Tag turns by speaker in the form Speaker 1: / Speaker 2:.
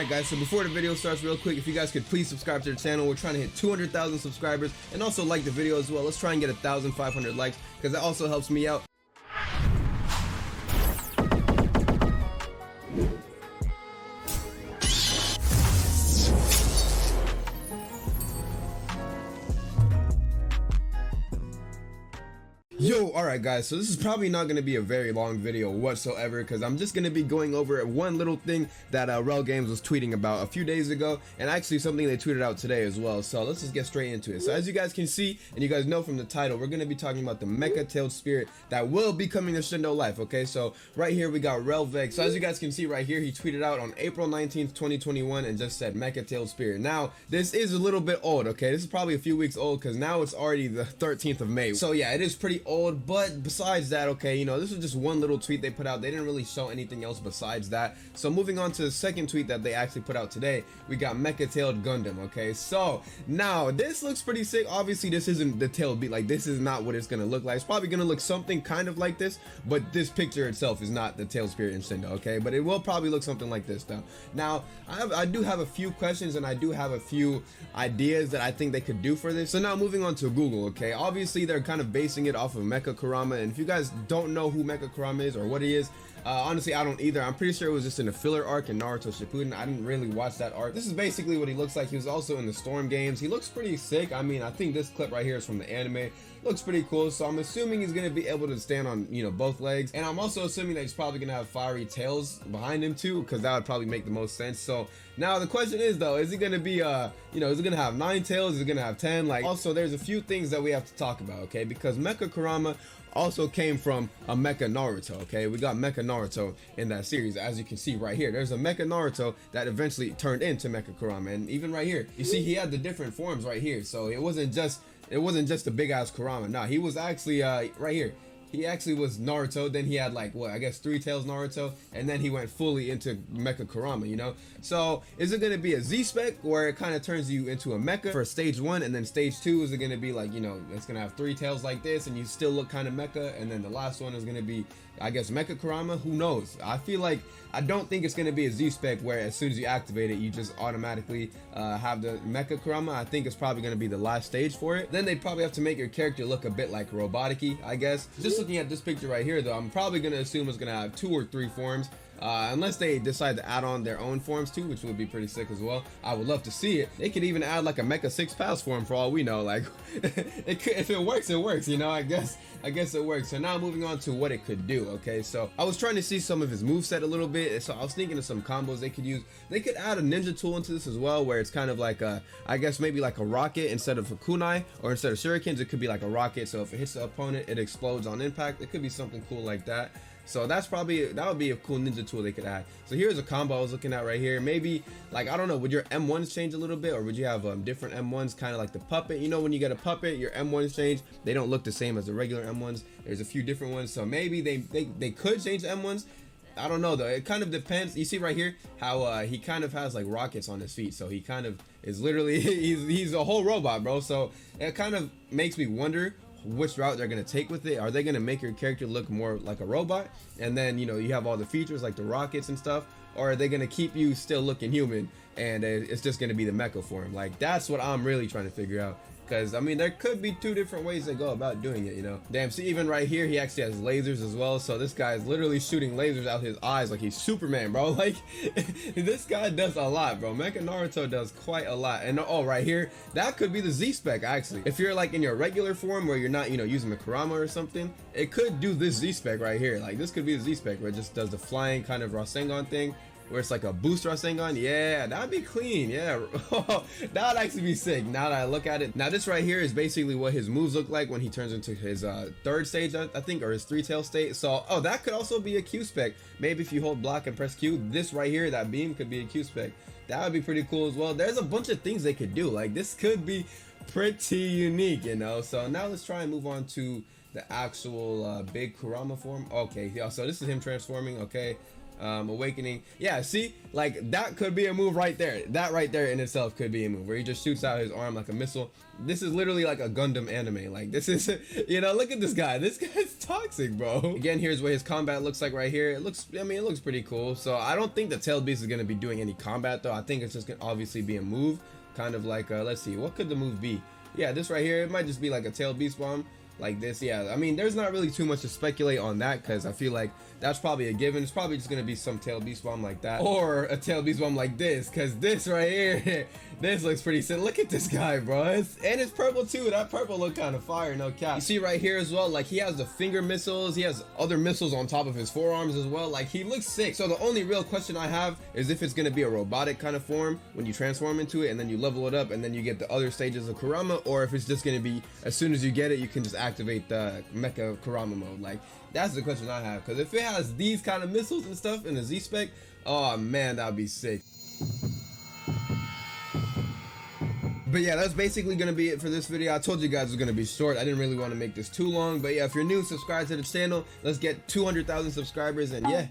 Speaker 1: Alright guys, so before the video starts, real quick, if you guys could please subscribe to the channel. We're trying to hit 200,000 subscribers, and also like the video as well. Let's try and get 1,500 likes, because that also helps me out. Yo, alright guys, so this is probably not going to be a very long video whatsoever, because I'm just going to be going over one little thing that Rel Games was tweeting about a few days ago, and actually something they tweeted out today as well. So let's just get straight into it. So as you guys can see, and you guys know from the title, we're going to be talking about the mecha-tailed spirit that will be coming to Shindo Life, okay? So right here we got Rel Vex. So as you guys can see right here, he tweeted out on April 19th, 2021 and just said mecha-tailed spirit. Now, this is a little bit old, okay? This is probably a few weeks old, because now it's already the 13th of May. So yeah, it is pretty old, but besides that, okay, you know, this was just one little tweet they put out. They didn't really show anything else besides that. So moving on to the second tweet that they actually put out today, we got mecha-tailed Gundam, okay? So now this looks pretty sick. Obviously this isn't the tail beat, like this is not what it's gonna look like. It's probably gonna look something kind of like this, but this picture itself is not the tail spirit in Shindo, okay? But it will probably look something like this though. Now I do have a few questions, and I do have a few ideas that I think they could do for this. So now moving on to Google, okay? Obviously they're kind of basing it off of Mecha Kurama, and if you guys don't know who Mecha Kurama is or what he is, honestly I don't either. I'm pretty sure it was just in a filler arc in Naruto Shippuden. I didn't really watch that arc. This is basically what he looks like. He was also in the Storm games. He looks pretty sick. I mean, I think this clip right here is from the anime. Looks pretty cool, so I'm assuming he's gonna be able to stand on, you know, both legs, and I'm also assuming that he's probably gonna have fiery tails behind him too, because that would probably make the most sense. So now the question is though, is he gonna be you know, is it gonna have 9 tails? Is it gonna have 10? Like, also there's a few things that we have to talk about, okay? Because Mecha Kurama also came from a Mecha Naruto, okay? We got Mecha Naruto in that series. As you can see right here, there's a Mecha Naruto that eventually turned into Mecha Kurama, and even right here, you see he had the different forms right here. So it wasn't just a big ass Kurama. Nah, he was actually right here. He actually was Naruto, then he had like, what, I guess 3 tails Naruto, and then he went fully into Mecha Kurama, you know? So, is it going to be a Z-spec, where it kind of turns you into a mecha for stage 1, and then stage 2 is it going to be like, you know, it's going to have 3 tails like this, and you still look kind of mecha, and then the last one is going to be, I guess, Mecha Kurama? Who knows? I feel like, I don't think it's going to be a Z-spec where as soon as you activate it, you just automatically have the Mecha Kurama. I think it's probably going to be the last stage for it. Then they'd probably have to make your character look a bit like robotic-y, I guess. Just looking at this picture right here though, I'm probably gonna assume it's gonna have 2 or 3 forms, unless they decide to add on their own forms too, which would be pretty sick as well. I would love to see it. They could even add like a Mecha 6 Pass form for all we know. Like it could, if it works, it works, you know. I guess it works. So now moving on to what it could do, okay? So I was trying to see some of his moveset a little bit, so I was thinking of some combos they could use. They could add a ninja tool into this as well, where it's kind of like a, I guess maybe like a rocket instead of a kunai, or instead of shurikens it could be like a rocket, so if it hits the opponent it explodes on impact. It could be something cool like that. So that would be a cool ninja tool they could add. So here's a combo I was looking at right here. Maybe, like, I don't know, would your M1s change a little bit, or would you have different M1s, kind of like the puppet? You know, when you get a puppet, your M1s change. They don't look the same as the regular M1s. There's a few different ones, so maybe they could change the M1s. I don't know though, it kind of depends. You see right here how he kind of has like rockets on his feet, so he kind of is literally he's a whole robot, bro. So it kind of makes me wonder which route they're gonna take with it. Are they gonna make your character look more like a robot, and then, you know, you have all the features like the rockets and stuff, or are they gonna keep you still looking human and it's just gonna be the mecha form? Like, that's what I'm really trying to figure out, because I mean there could be 2 different ways to go about doing it, you know. Damn, see, even right here he actually has lasers as well, so this guy is literally shooting lasers out his eyes like he's Superman, bro. Like this guy does a lot, bro. Mecha Naruto does quite a lot. And oh, right here, that could be the Z-spec actually. If you're like in your regular form where you're not, you know, using the Kurama or something, it could do this Z-spec right here. Like this could be the Z-spec where it just does the flying kind of Rasengan thing, where it's like a boost Rasengan. Yeah, that'd be clean. Yeah, that would actually be sick now that I look at it. Now this right here is basically what his moves look like when he turns into his 3rd stage, I think, or his 3-tail state. So, oh, that could also be a Q spec. Maybe if you hold block and press Q, this right here, that beam, could be a Q spec. That would be pretty cool as well. There's a bunch of things they could do. Like, this could be pretty unique, you know. So now let's try and move on to the actual big Kurama form. Okay, yeah, so this is him transforming. Okay, Awakening. Yeah, see, like that could be a move right there. That right there in itself could be a move where he just shoots out his arm like a missile. This is literally like a Gundam anime. Like this is, you know, look at this guy. This guy's toxic, bro. Again, here's what his combat looks like right here. It looks, I mean, it looks pretty cool. So I don't think the tail beast is gonna be doing any combat though. I think it's just gonna obviously be a move, kind of like let's see, what could the move be? Yeah, this right here, it might just be like a tail beast bomb like this. Yeah, I mean, there's not really too much to speculate on that because I feel like that's probably a given. It's probably just gonna be some tail beast bomb like that, or a tail beast bomb like this, because this right here, this looks pretty sick. Look at this guy, bro. And it's purple too. That purple look kind of fire, no cap. You see right here as well, like he has the finger missiles, he has other missiles on top of his forearms as well. Like he looks sick. So the only real question I have is if it's gonna be a robotic kind of form when you transform into it and then you level it up and then you get the other stages of Kurama, or if it's just gonna be as soon as you get it you can just activate the Mecha Kurama mode. Like that's the question I have, because if it has these kind of missiles and stuff in the Z spec, oh man, that'd be sick. But yeah, that's basically gonna be it for this video. I told you guys it was gonna be short. I didn't really want to make this too long, but yeah, if you're new, subscribe to the channel. Let's get 200,000 subscribers, and yeah,